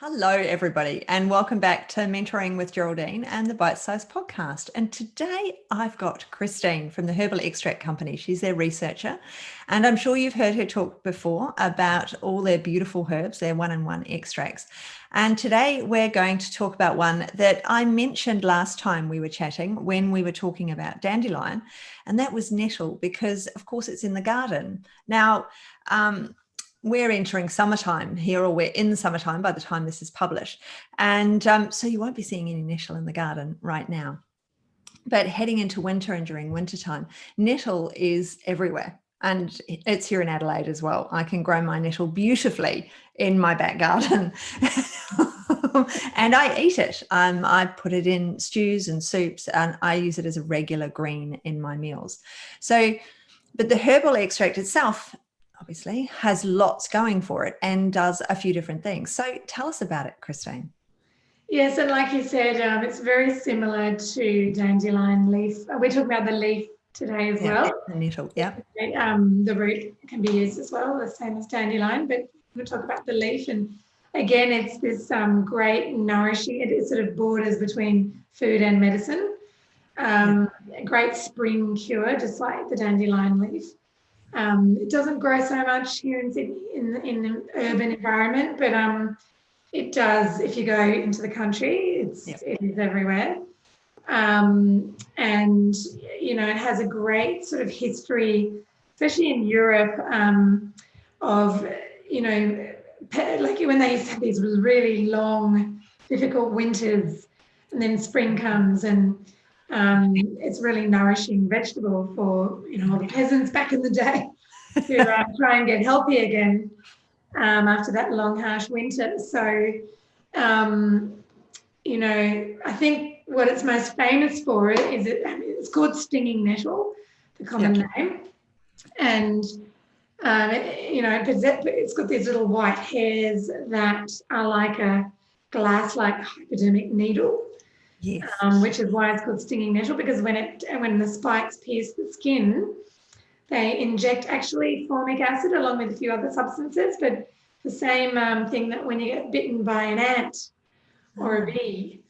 Hello, everybody, and welcome back to Mentoring with Geraldine and the Bite Size Podcast. And today I've got Christine from the Herbal Extract Company. She's their researcher, and I'm sure you've heard her talk before about all their beautiful herbs, their one-in-one extracts. And today we're going to talk about one that I mentioned last time we were chatting when we were talking about dandelion, and that was nettle, because of course it's in the garden. Now, we're entering summertime here, or we're in summertime by the time this is published. And so you won't be seeing any nettle in the garden right now. But heading into winter and during wintertime, nettle is everywhere. And it's here in Adelaide as well. I can grow my nettle beautifully in my back garden. And I eat it. I put it in stews and soups, and I use it as a regular green in my meals. So, but the herbal extract itself obviously has lots going for it and does a few different things. So tell us about it, Christine. Yes, and like you said, it's very similar to dandelion leaf. We're talking about the leaf today as well. The nettle, yeah. The root can be used as well, the same as dandelion, but we'll talk about the leaf. And again, it's this great nourishing, it sort of borders between food and medicine. A great spring cure, just like the dandelion leaf. It doesn't grow so much here in Sydney in the urban environment, but it does if you go into the country. It is everywhere. And, you know, it has a great sort of history, especially in Europe, of, you know, like when they used to have these really long, difficult winters, and then spring comes and it's really nourishing vegetable for, you know, all the peasants back in the day to try and get healthy again after that long, harsh winter. So, you know, I think what it's most famous for is it's called stinging nettle, the common name. And, you know, it's got these little white hairs that are like a glass-like hypodermic needle. Yes. Which is why it's called stinging nettle, because when the spikes pierce the skin, they inject actually formic acid along with a few other substances, but the same thing that when you get bitten by an ant or a bee,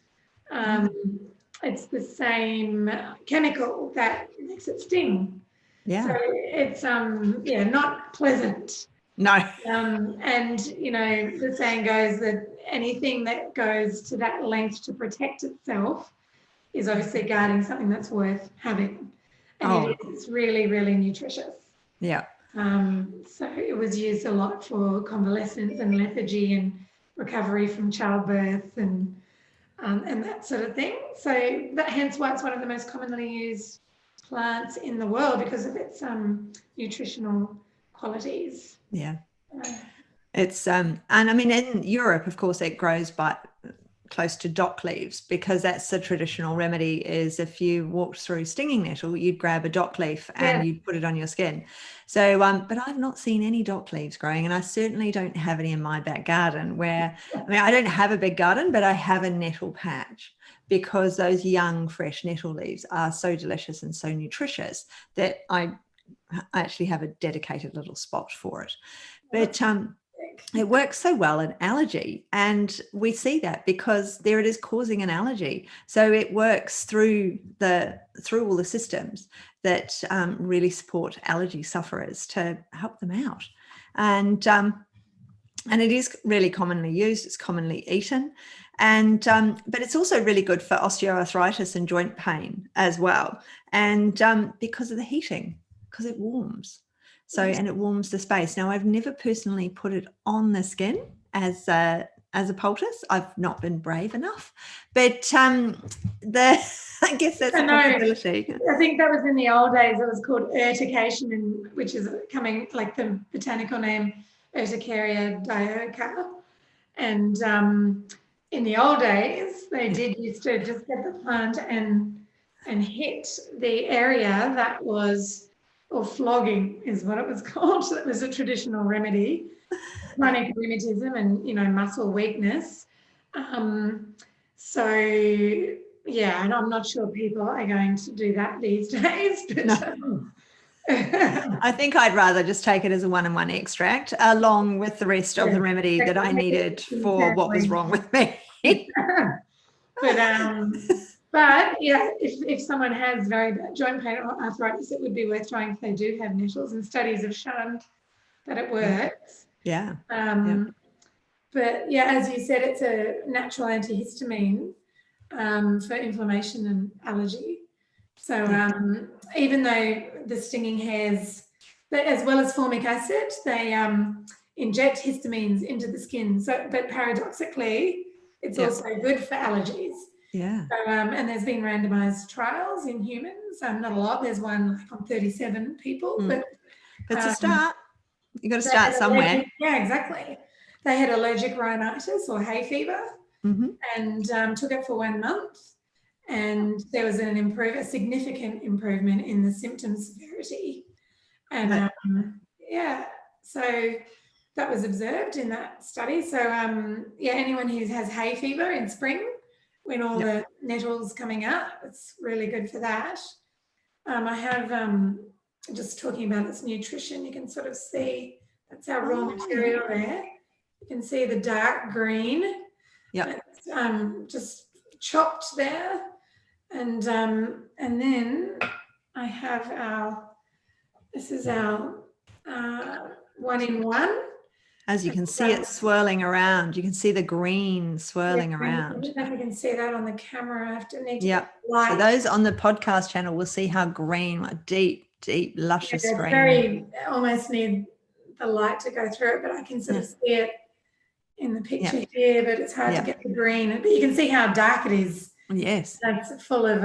it's the same chemical that makes it sting. Yeah. So it's not pleasant. No. And, you know, the saying goes that anything that goes to that length to protect itself is obviously guarding something that's worth having. And it's really, really nutritious. Yeah. So it was used a lot for convalescence and lethargy and recovery from childbirth and that sort of thing. So that hence why it's one of the most commonly used plants in the world, because of its nutritional qualities. Yeah. It's and I mean, in Europe, of course, it grows by close to dock leaves, because that's the traditional remedy. Is if you walked through stinging nettle, you'd grab a dock leaf and you'd put it on your skin. So but I've not seen any dock leaves growing, and I certainly don't have any in my back garden, where I mean, I don't have a big garden, but I have a nettle patch, because those young fresh nettle leaves are so delicious and so nutritious that I actually have a dedicated little spot for it. But it works so well in allergy, and we see that because there it is causing an allergy. So it works through all the systems that really support allergy sufferers to help them out. And it is really commonly used. It's commonly eaten, and but it's also really good for osteoarthritis and joint pain as well. And because of the heating, because it warms. So, and it warms the space. Now, I've never personally put it on the skin as a poultice. I've not been brave enough, but I guess that's a possibility. I think that was in the old days. It was called urtication, which is coming like the botanical name Urticaria dioica. And in the old days, they used to just get the plant and hit the area that was, or flogging is what it was called. So that was a traditional remedy, chronic rheumatism and, you know, muscle weakness. So, yeah, and I'm not sure people are going to do that these days. But, I think I'd rather just take it as a 1-in-1 extract along with the rest of the remedy that I needed for what was wrong with me. But yeah, if someone has very bad joint pain or arthritis, it would be worth trying if they do have nettles, and studies have shown that it works. Yeah. But yeah, as you said, it's a natural antihistamine for inflammation and allergy. So even though the stinging hairs, as well as formic acid, they inject histamines into the skin. So, but paradoxically, it's also good for allergies. Yeah. So, and there's been randomized trials in humans. Not a lot. There's one like on 37 people, but it's a start. You got to start somewhere. Yeah, exactly. They had allergic rhinitis or hay fever, and took it for 1 month, and there was a significant improvement in the symptom severity, and so that was observed in that study. So anyone who has hay fever in spring, when all the nettles coming out, it's really good for that. I have just talking about its nutrition. You can sort of see that's our raw material there. You can see the dark green. Yeah. Just chopped there, and then I have this is our 1-in-1. As you can see it swirling around, you can see the green swirling around. I don't know if you can see that on the camera. I have to need to. Yeah. So those on the podcast channel will see how green, like deep, luscious green. Very almost need the light to go through it, but I can sort of see it in the picture here, but it's hard to get the green. But you can see how dark it is. Yes. It's full of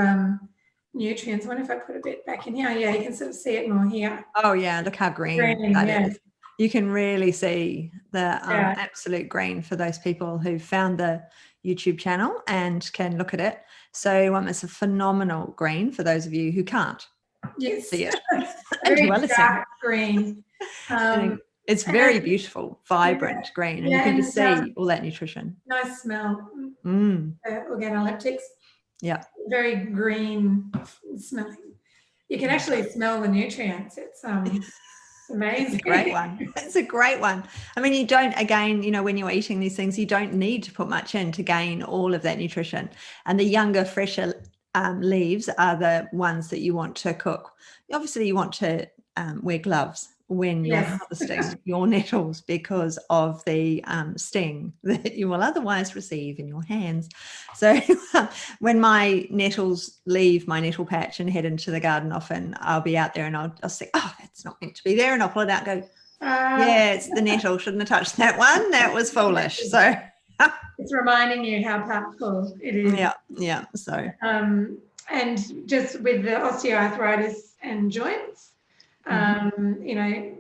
nutrients. I wonder if I put a bit back in here. Yeah, you can sort of see it more here. Oh, yeah. Look how green that is. You can really see the absolute green for those people who found the YouTube channel and can look at it. So it's a phenomenal green for those of you who can't see it. Very dark green. It's very beautiful, vibrant green, and you can just see all that nutrition. Nice smell. Organoleptics. Yeah. Very green smelling. You can actually smell the nutrients. It's amazing. It's a great one. It's a great one. I mean, you don't, again, when you're eating these things, you don't need to put much in to gain all of that nutrition. And the younger, fresher leaves are the ones that you want to cook. Obviously, you want to wear gloves when you're harvesting your nettles because of the sting that you will otherwise receive in your hands. So when my nettles leave my nettle patch and head into the garden, often I'll be out there and I'll say, oh, that's not meant to be there. And I'll pull it out and go, it's the nettle. Shouldn't have touched that one. That was foolish. So it's reminding you how powerful it is. Yeah. So and just with the osteoarthritis and joints,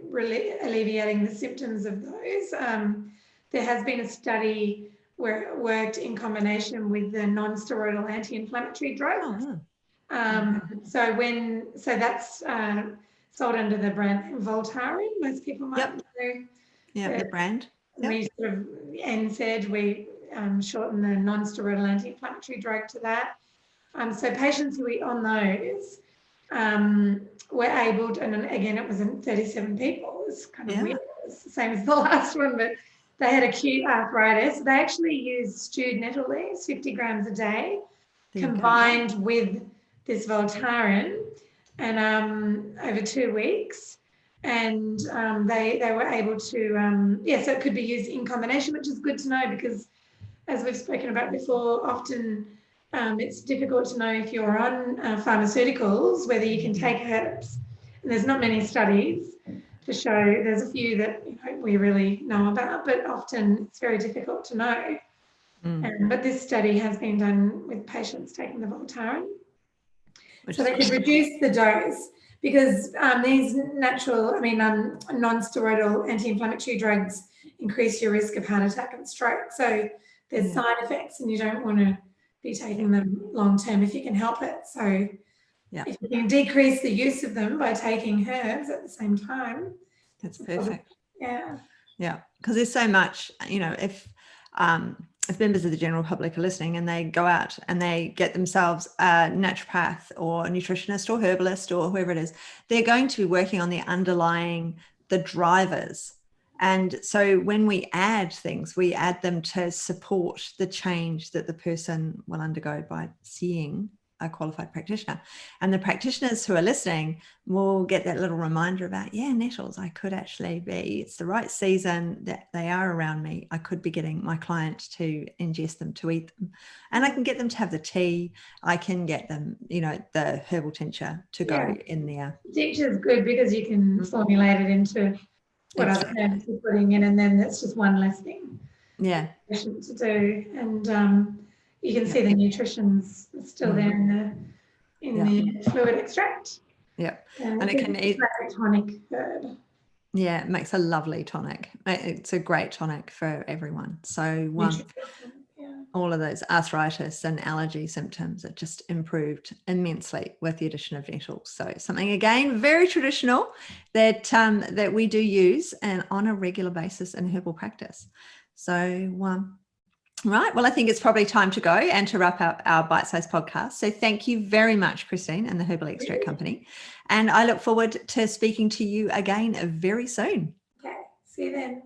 really alleviating the symptoms of those. There has been a study where it worked in combination with the non-steroidal anti-inflammatory drugs. So that's sold under the brand Voltaren. Most people might know. Yeah, the brand. We sort of NSAID, we shorten the non-steroidal anti-inflammatory drug to that. So patients who eat on those were able to, and again, it was in 37 people. It's kind of weird. It's the same as the last one, but they had acute arthritis. They actually used stewed nettle leaves, 50 grams a day, combined with this Voltaren, and over 2 weeks. And they were able to, so it could be used in combination, which is good to know because, as we've spoken about before, often it's difficult to know if you're on pharmaceuticals, whether you can take herbs. And there's not many studies to show. There's a few that we really know about, but often it's very difficult to know. But this study has been done with patients taking the Voltaren. So they could reduce the dose because these non-steroidal anti-inflammatory drugs increase your risk of heart attack and stroke. So there's side effects and you don't want to be taking them long term if you can help it. So if you can decrease the use of them by taking herbs at the same time, that's perfect. Yeah, because there's so much, if if members of the general public are listening and they go out and they get themselves a naturopath or a nutritionist or herbalist or whoever it is, they're going to be working on the underlying, the drivers. And so when we add things, we add them to support the change that the person will undergo by seeing a qualified practitioner. And the practitioners who are listening will get that little reminder about, yeah, nettles, I could actually be, it's the right season that they are around me. I could be getting my client to ingest them, to eat them. And I can get them to have the tea. I can get them, the herbal tincture to go in there. Tincture is good because you can formulate it into what other herbs you're putting in, and then that's just one less thing. Yeah. To do. And you can see the nutrition's still there in the fluid extract. Yeah. And it can eat a tonic herb. Yeah, it makes a lovely tonic. It's a great tonic for everyone. So all of those arthritis and allergy symptoms are just improved immensely with the addition of nettles. So something, again, very traditional that that we do use and on a regular basis in herbal practice. So right. Well, I think it's probably time to go and to wrap up our bite-sized podcast. So thank you very much, Christine, and the Herbal Extract Company. And I look forward to speaking to you again very soon. Okay. See you then.